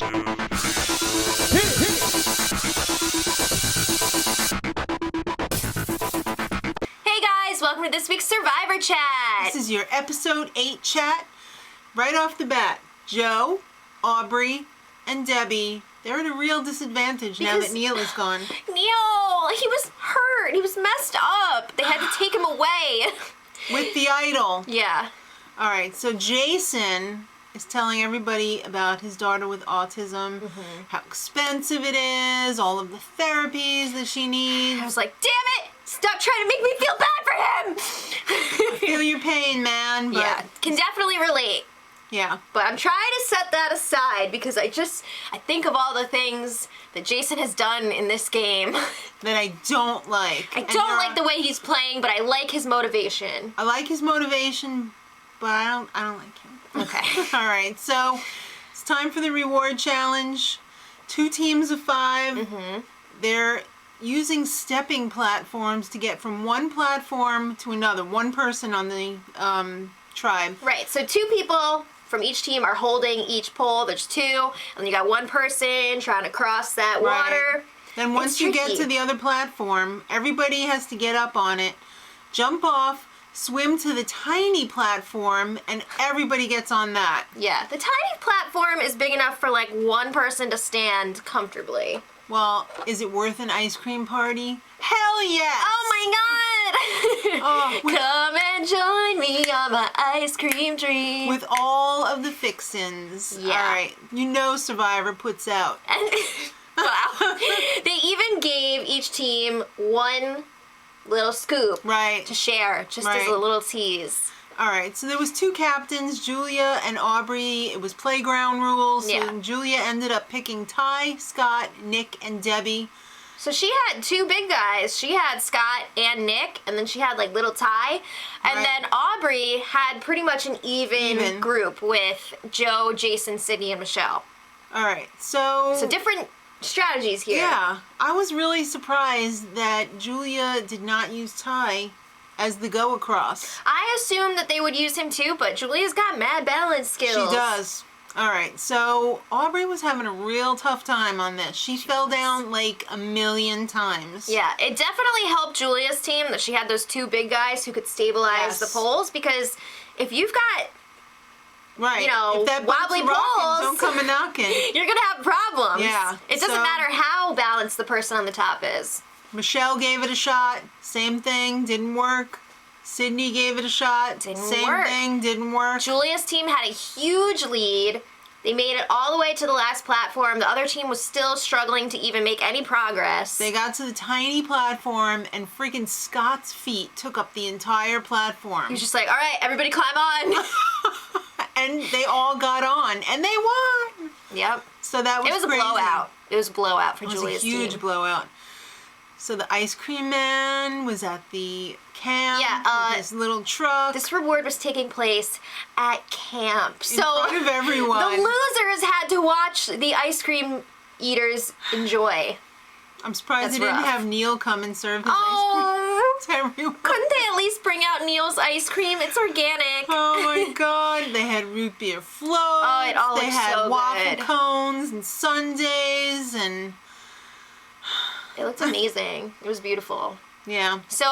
Hey guys, welcome to this week's Survivor Chat. This is your episode 8 chat. Right off the bat, Joe, Aubrey, and Debbie, they're at a real disadvantage now that Neil is gone. Neil, he was hurt. He was messed up. They had to take him away. With the idol. Yeah. All right, so Jason is telling everybody about his daughter with autism, how expensive it is, all of the therapies that she needs. I was like, damn it! Stop trying to make me feel bad for him! I feel your pain, man. But yeah, can definitely relate. Yeah. But I'm trying to set that aside because I think of all the things that Jason has done in this game. That I don't like. I don't like the way he's playing, but I like his motivation. I like his motivation, but I don't like him. Okay. All right, so it's time for the reward challenge. 2 teams of 5. They're using stepping platforms to get from one platform to another. One person on the tribe. Right, so 2 people from each team are holding each pole. There's 2, and you got one person trying to cross that water. Then once you get to the other platform, everybody has to get up on it, jump off, swim to the tiny platform, and everybody gets on that. Yeah, the tiny platform is big enough for like one person to stand comfortably. Well, is it worth an ice cream party? Hell yes! Oh my god! Come and join me on my ice cream dream. With all of the fixins. Yeah. All right, you know Survivor puts out. And, wow. They even gave each team one little scoop to share, just as a little tease. All right, so there was 2 captains, Julia and Aubrey. It was playground rules. So Julia ended up picking Ty, Scott, Nick, and Debbie. So she had 2 big guys. She had Scott and Nick, and then she had like little Ty. And then Aubrey had pretty much an even group with Joe, Jason, Sydney, and Michelle. All right, so different strategies here. Yeah, I was really surprised that Julia did not use Ty as the go across. I assumed that they would use him too, but Julia's got mad balance skills. She does. All right, so Aubrey was having a real tough time on this. She fell down like a million times. Yeah, it definitely helped Julia's team that she had those 2 big guys who could stabilize the poles, because if you've got you know, if that wobbly poles, don't come a knocking. You're gonna have problems. Yeah. It doesn't matter how balanced the person on the top is. Michelle gave it a shot. Same thing, didn't work. Sydney gave it a shot. Same thing, didn't work. Julia's team had a huge lead. They made it all the way to the last platform. The other team was still struggling to even make any progress. They got to the tiny platform, and freaking Scott's feet took up the entire platform. He was just like, all right, everybody climb on. And they all got on, and they won. Yep. So that was crazy. A blowout. It was a blowout for Julia's team. It was a huge blowout. So the ice cream man was at the camp with his little truck. This reward was taking place at camp. In front of everyone. The losers had to watch the ice cream eaters enjoy. I'm surprised they didn't have Neil come and serve his ice cream to everyone. Couldn't they at least bring out Neil's ice cream? It's organic. Oh my god. They had root beer floats. Oh, it all They had so waffle good. cones and sundaes and... It looked amazing. It was beautiful. Yeah. So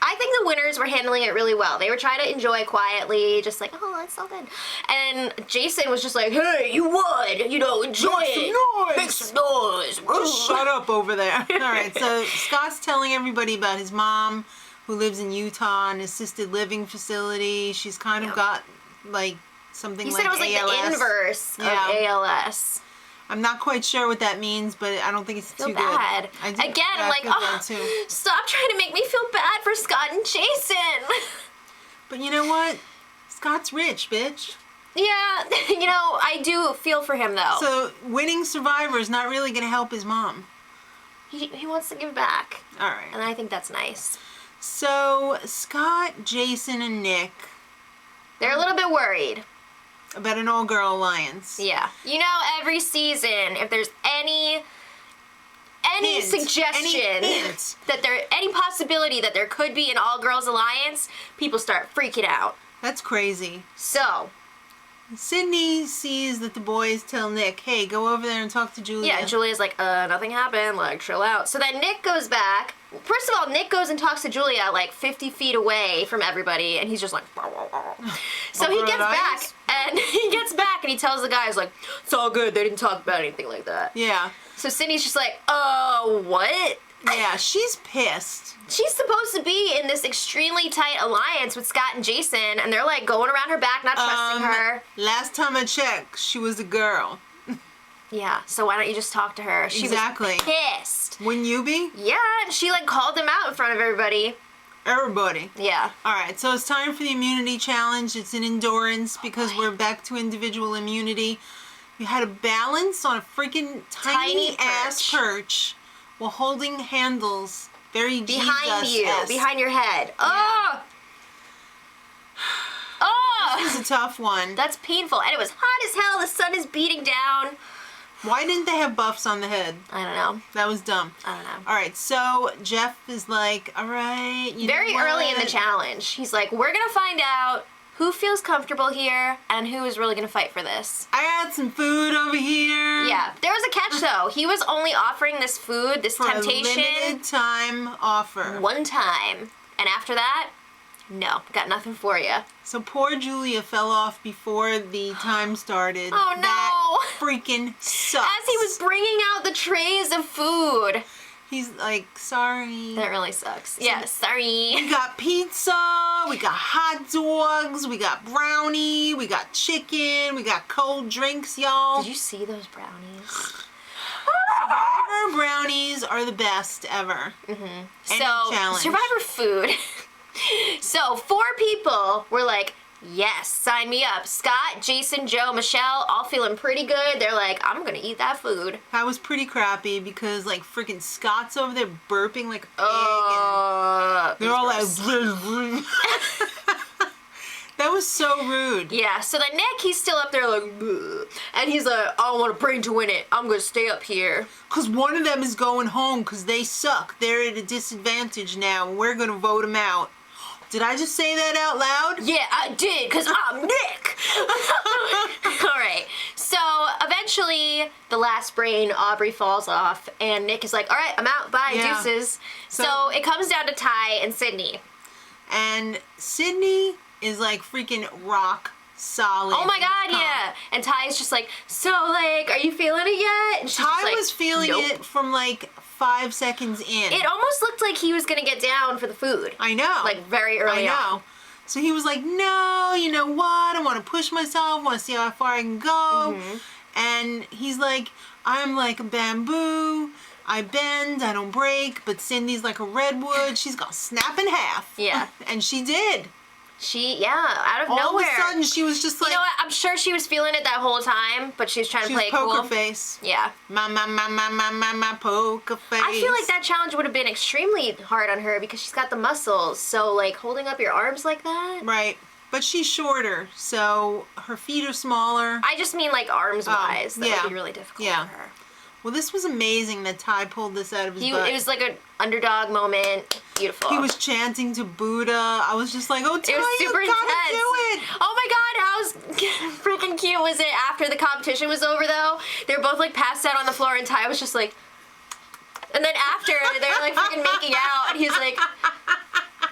I think the winners were handling it really well. They were trying to enjoy quietly, just like, oh, that's so good. And Jason was just like, hey, you won. You know, enjoy it. Make some noise. Just shut up over there. All right, so Scott's telling everybody about his mom who lives in Utah, an assisted living facility. She's kind of got like something like ALS. He said it was like the inverse of ALS. I'm not quite sure what that means, but I don't think it's too bad. Good. Again, I'm like, oh, stop trying to make me feel bad for Scott and Jason. But you know what? Scott's rich, bitch. Yeah, you know, I do feel for him, though. So winning Survivor is not really going to help his mom. He wants to give back. All right. And I think that's nice. So Scott, Jason, and Nick... They're a little bit worried. About an all-girl alliance. Yeah. You know, every season, if there's any suggestion any possibility that there could be an all-girls alliance, people start freaking out. That's crazy. So, Sydney sees that the boys tell Nick, hey, go over there and talk to Julia. Yeah, Julia's like, nothing happened, like, chill out. So then Nick goes back. First of all, Nick goes and talks to Julia like 50 feet away from everybody, and he's just like, so he gets back, and he tells the guys, like, it's all good, they didn't talk about anything like that. Yeah. So Sydney's just like, what? Yeah, she's pissed. She's supposed to be in this extremely tight alliance with Scott and Jason, and they're like going around her back, not trusting her. Last time I checked, she was a girl. Yeah, so why don't you just talk to her? She Exactly. was pissed. Wouldn't you be? Yeah, and she like called them out in front of everybody. Everybody. Yeah. Alright, so it's time for the immunity challenge. It's an endurance because we're back to individual immunity. You had to balance on a freaking tiny ass perch while holding handles. Very behind you, Jesus-esque. behind your head. Yeah. Oh! Oh! This is a tough one. That's painful. And it was hot as hell. The sun is beating down. Why didn't they have buffs on the head? I don't know. That was dumb. I don't know. Alright, so Jeff is like, alright, you Very know what? early in the challenge, he's like, we're gonna find out who feels comfortable here and who is really gonna fight for this. I got some food over here. Yeah, there was a catch though. He was only offering this food, this For temptation, a limited time offer. one time. And after that, no, got nothing for you. So poor Julia fell off before the time started. Oh no! That freaking sucks. As he was bringing out the trays of food. He's like, sorry. That really sucks. Yeah, sorry. We got pizza, we got hot dogs, we got brownie, we got chicken, we got cold drinks, y'all. Did you see those brownies? Survivor brownies are the best ever. Mm-hmm. Any So, challenge. Survivor food. So, 4 people were like, yes, sign me up. Scott, Jason, Joe, Michelle, all feeling pretty good. They're like, I'm gonna eat that food. That was pretty crappy because like freaking Scott's over there burping like a pig. They're all like, that was so rude. yeah, so then Nick, he's still up there like, "Bleh." And he's like, I don't want to bring to win it. I'm gonna stay up here. Because one of them is going home because they suck. They're at a disadvantage now and we're going to vote them out. Did I just say that out loud? Yeah, I did, because I'm Nick. All right. So eventually, the last brain, Aubrey, falls off, and Nick is like, all right, I'm out. Bye, Yeah. deuces. So So it comes down to Ty and Sydney. And Sydney is like freaking rock solid. Oh my God, yeah. And Ty is just like, so, like, are you feeling it yet? And she's Ty just like, was feeling "Nope." it from like 5 seconds in. It almost looked like he was going to get down for the food. I know. Like, very early I know. on. So he was like, no, you know what? I want to push myself. I want to see how far I can go. Mm-hmm. And he's like, I'm like a bamboo. I bend, I don't break. But Cindy's like a redwood. She's going to snap in half. Yeah. And she did. Out of All nowhere. of a sudden, she was just like, You know what? I'm sure she was feeling it that whole time, but she was trying to she play was it poker cool. face. Yeah. My poker face. I feel like that challenge would have been extremely hard on her because she's got the muscles. So, like, holding up your arms like that? Right. But she's shorter, so her feet are smaller. I just mean, like, arms-wise. That yeah. would be really difficult Yeah. for her. Well, this was amazing that Ty pulled this out of his butt. It was like an underdog moment. Beautiful. He was chanting to Buddha. I was just like, oh, Ty, It was super you gotta intense. do it. Oh my God, how freaking cute was it after the competition was over though? They were both like passed out on the floor and Ty was just like, and then after they were like freaking making out and he's like,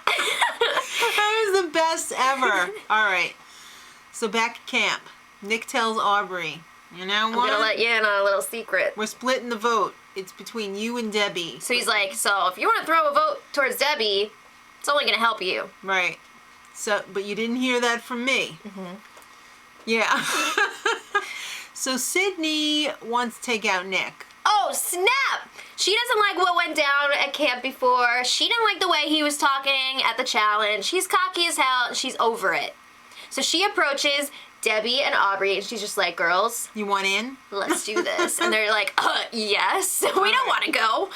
That was the best ever. All right. So back at camp, Nick tells Aubrey, you know what? I'm gonna let you in on a little secret. We're splitting the vote. It's between you and Debbie. So he's like, so if you want to throw a vote towards Debbie, it's only gonna help you. Right. So, but you didn't hear that from me. Mm-hmm. Yeah. So Sydney wants to take out Nick. Oh, snap! She doesn't like what went down at camp before. She didn't like the way he was talking at the challenge. She's cocky as hell, and she's over it. So she approaches Debbie and Aubrey, and she's just like, girls, You want in? let's do this. And they're like, yes, we don't want to go.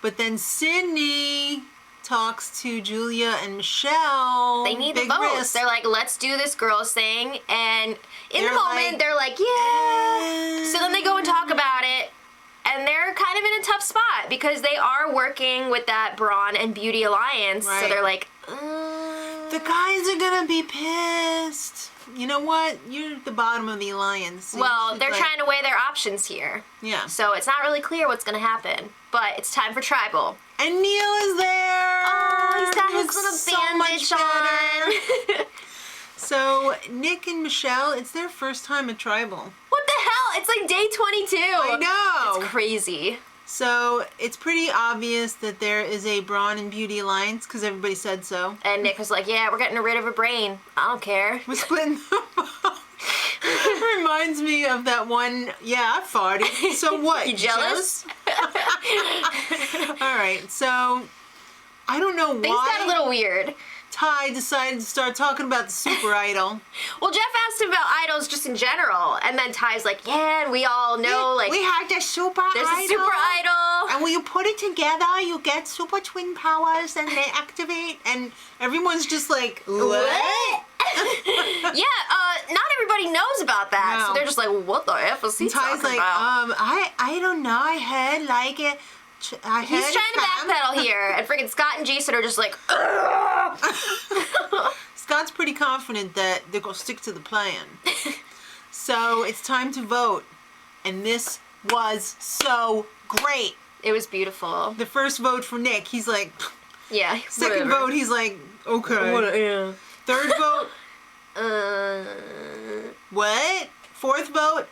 But then Sydney talks to Julia and Michelle. They need the Big votes. risk. They're like, let's do this girls thing. And in They're the moment, like, they're like, yeah. So then they go and talk about it. And they're kind of in a tough spot because they are working with that Brawn and Beauty Alliance. So Right. they're like, The guys are gonna be pissed. you know what? You're at the bottom of the alliance. So Well, they're trying to weigh their options here. Yeah. So it's not really clear what's going to happen. But it's time for tribal. And Neil is there. Oh, he's got his Looks little so bandage much better. on. So Nick and Michelle, it's their first time at tribal. What the hell? It's like day 22. I know. It's crazy. So it's pretty obvious that there is a Brawn and Beauty alliance because everybody said so. And Nick was like, yeah, we're getting rid of a brain. I don't care. We're splitting them up. Reminds me of that one, yeah, I farted. So what? You jealous? All right, so I don't know Things why got a little weird. Ty decided to start talking about the super idol. Well, Jeff asked him about idols just in general, and then Ty's like, yeah, and we all know, like, we had the super there's idol. a super idol. And when you put it together, you get super twin powers and they activate, and everyone's just like, what? Yeah, not everybody knows about that, No. so they're just like, what the F is he Ty's talking like, about? I don't know, I heard like it. He's trying to backpedal here, and freaking Scott and Jason are just like, Scott's pretty confident that they're going to stick to the plan. So it's time to vote. And this was so great. it was beautiful. The first vote for Nick, he's like, Yeah. second whatever. vote, he's like, okay. Yeah. Third vote, what? Fourth vote,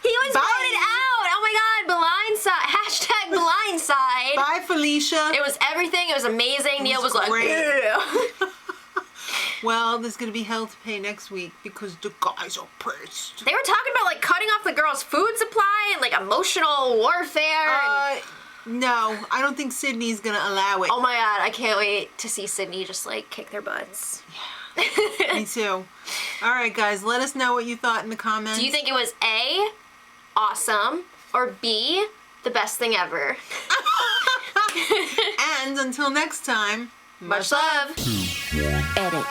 He was Bye. voted out. Oh my God, blindside. Hashtag blindside. bye Felicia. It was everything. It was amazing. Neil was like, great. "Ew." Well, there's going to be hell to pay next week because the guys are pissed. They were talking about like cutting off the girls' food supply and like emotional warfare. And, No, I don't think Sydney's going to allow it. oh my God, I can't wait to see Sydney just like kick their butts. Me too. All right, guys, let us know what you thought in the comments. Do you think it was A, awesome, or B, the best thing ever? And until next time, Much love. Edit.